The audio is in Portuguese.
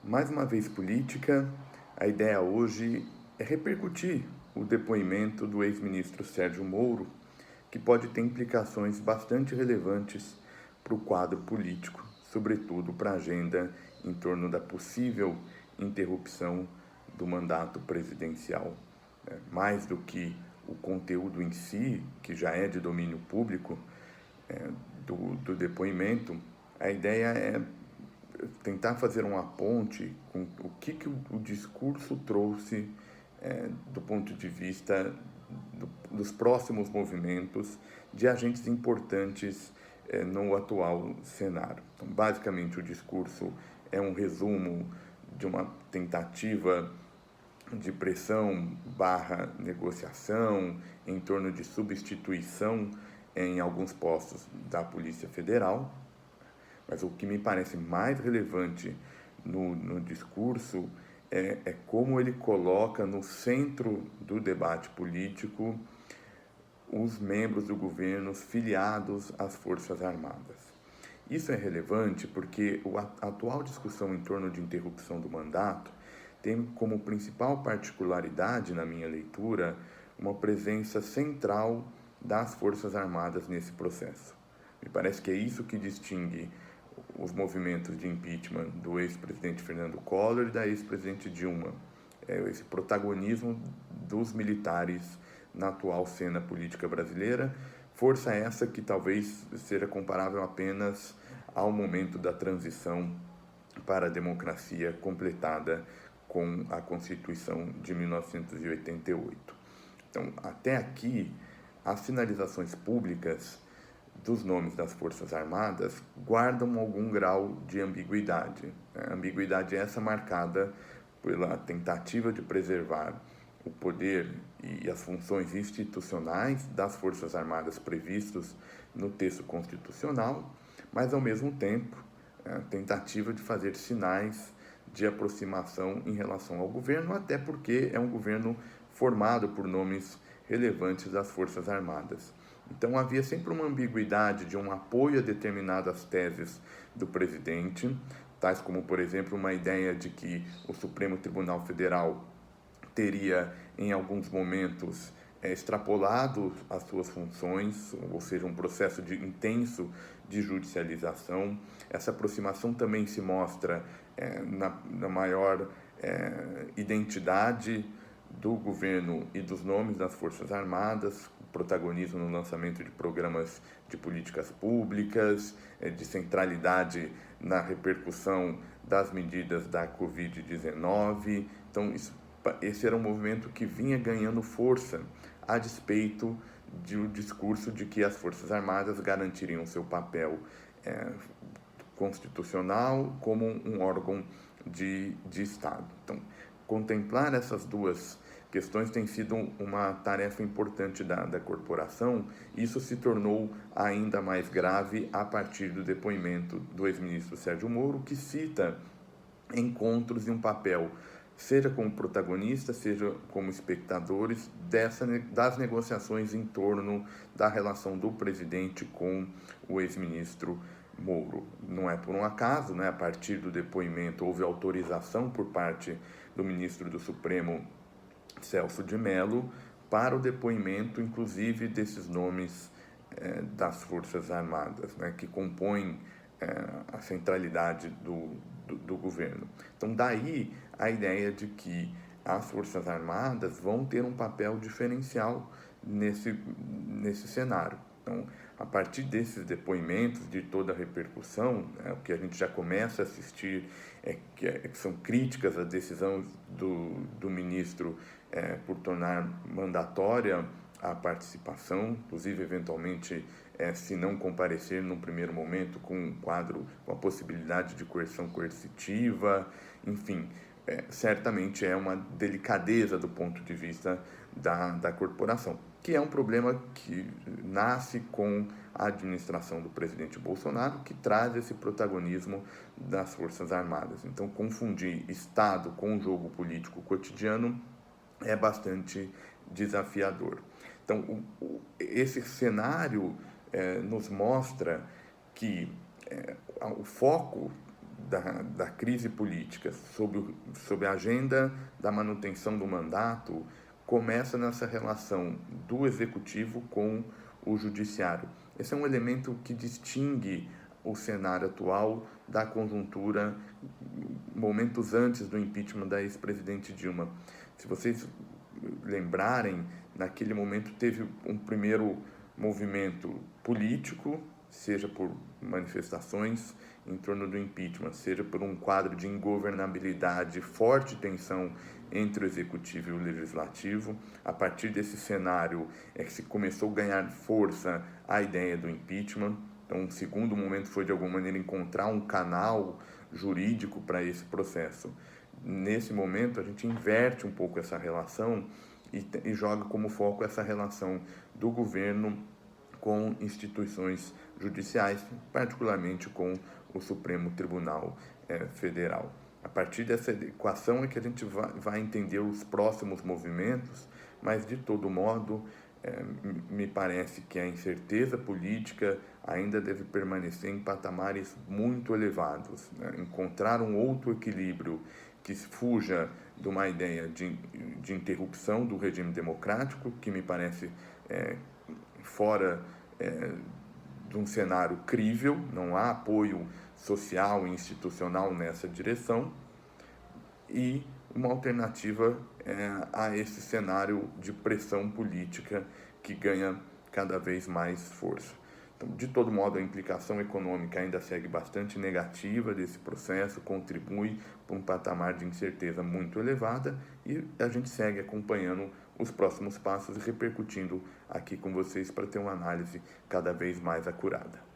Mais uma vez política, a ideia hoje é repercutir o depoimento do ex-ministro Sérgio Moro, que pode ter implicações bastante relevantes para o quadro político, sobretudo para a agenda em torno da possível interrupção do mandato presidencial. Mais do que o conteúdo em si, que já é de domínio público, do depoimento, a ideia é tentar fazer uma ponte com o que o discurso trouxe do ponto de vista dos próximos movimentos de agentes importantes no atual cenário. Então, basicamente, o discurso é um resumo de uma tentativa de pressão barra negociação em torno de substituição em alguns postos da Polícia Federal, mas o que me parece mais relevante no discurso é como ele coloca no centro do debate político os membros do governo filiados às Forças Armadas. Isso é relevante porque a atual discussão em torno de interrupção do mandato tem como principal particularidade, na minha leitura, uma presença central das Forças Armadas nesse processo. Me parece que é isso que distingue os movimentos de impeachment do ex-presidente Fernando Collor e da ex-presidente Dilma. Esse protagonismo dos militares na atual cena política brasileira, força essa que talvez seja comparável apenas ao momento da transição para a democracia completada com a Constituição de 1988. Então, até aqui, as sinalizações públicas dos nomes das Forças Armadas guardam algum grau de ambiguidade. A ambiguidade essa marcada pela tentativa de preservar o poder e as funções institucionais das Forças Armadas previstos no texto constitucional, mas, ao mesmo tempo, a tentativa de fazer sinais de aproximação em relação ao governo, até porque é um governo formado por nomes relevantes das Forças Armadas. Então havia sempre uma ambiguidade de um apoio a determinadas teses do presidente, tais como, por exemplo, uma ideia de que o Supremo Tribunal Federal teria, em alguns momentos, extrapolado as suas funções, ou seja, um processo intenso de judicialização. Essa aproximação também se mostra na maior identidade do governo e dos nomes das Forças Armadas, protagonismo no lançamento de programas de políticas públicas, de centralidade na repercussão das medidas da Covid-19. Então, esse era um movimento que vinha ganhando força a despeito do discurso de que as Forças Armadas garantiriam seu papel constitucional como um órgão de Estado. Então, contemplar essas duas questões tem sido uma tarefa importante da corporação. Isso se tornou ainda mais grave a partir do depoimento do ex-ministro Sérgio Moro, que cita encontros e um papel, seja como protagonista, seja como espectadores, das negociações em torno da relação do presidente com o ex-ministro Moro. Não é por um acaso, né? A partir do depoimento houve autorização por parte do ministro do Supremo, Celso de Mello, para o depoimento, inclusive, desses nomes das Forças Armadas, né, que compõem a centralidade do governo. Então, daí a ideia de que as Forças Armadas vão ter um papel diferencial nesse cenário. Então, a partir desses depoimentos, de toda a repercussão, o que a gente já começa a assistir que são críticas à decisão do ministro por tornar mandatória a participação, inclusive, eventualmente, se não comparecer num primeiro momento, com um quadro, com a possibilidade de coerção coercitiva, enfim, certamente é uma delicadeza do ponto de vista da corporação, que é um problema que nasce com a administração do presidente Bolsonaro, que traz esse protagonismo das Forças Armadas. Então, confundir Estado com o jogo político cotidiano é bastante desafiador. Então, esse cenário nos mostra que o foco da crise política sob a agenda da manutenção do mandato começa nessa relação do executivo com o judiciário. Esse é um elemento que distingue o cenário atual da conjuntura momentos antes do impeachment da ex-presidente Dilma. Se vocês lembrarem, naquele momento teve um primeiro movimento político, seja por manifestações em torno do impeachment, seja por um quadro de ingovernabilidade, forte tensão entre o executivo e o legislativo. A partir desse cenário é que se começou a ganhar força a ideia do impeachment. Então, um segundo momento foi, de alguma maneira, encontrar um canal jurídico para esse processo. Nesse momento, a gente inverte um pouco essa relação e joga como foco essa relação do governo com instituições judiciais, particularmente com o Supremo Tribunal Federal. A partir dessa equação é que a gente vai entender os próximos movimentos, mas, de todo modo, me parece que a incerteza política ainda deve permanecer em patamares muito elevados, né? Encontrar um outro equilíbrio que fuja de uma ideia de interrupção do regime democrático, que me parece fora de um cenário crível, não há apoio social e institucional nessa direção, e uma alternativa a esse cenário de pressão política que ganha cada vez mais força. Então, de todo modo, a implicação econômica ainda segue bastante negativa desse processo, contribui para um patamar de incerteza muito elevada, e a gente segue acompanhando os próximos passos e repercutindo aqui com vocês para ter uma análise cada vez mais acurada.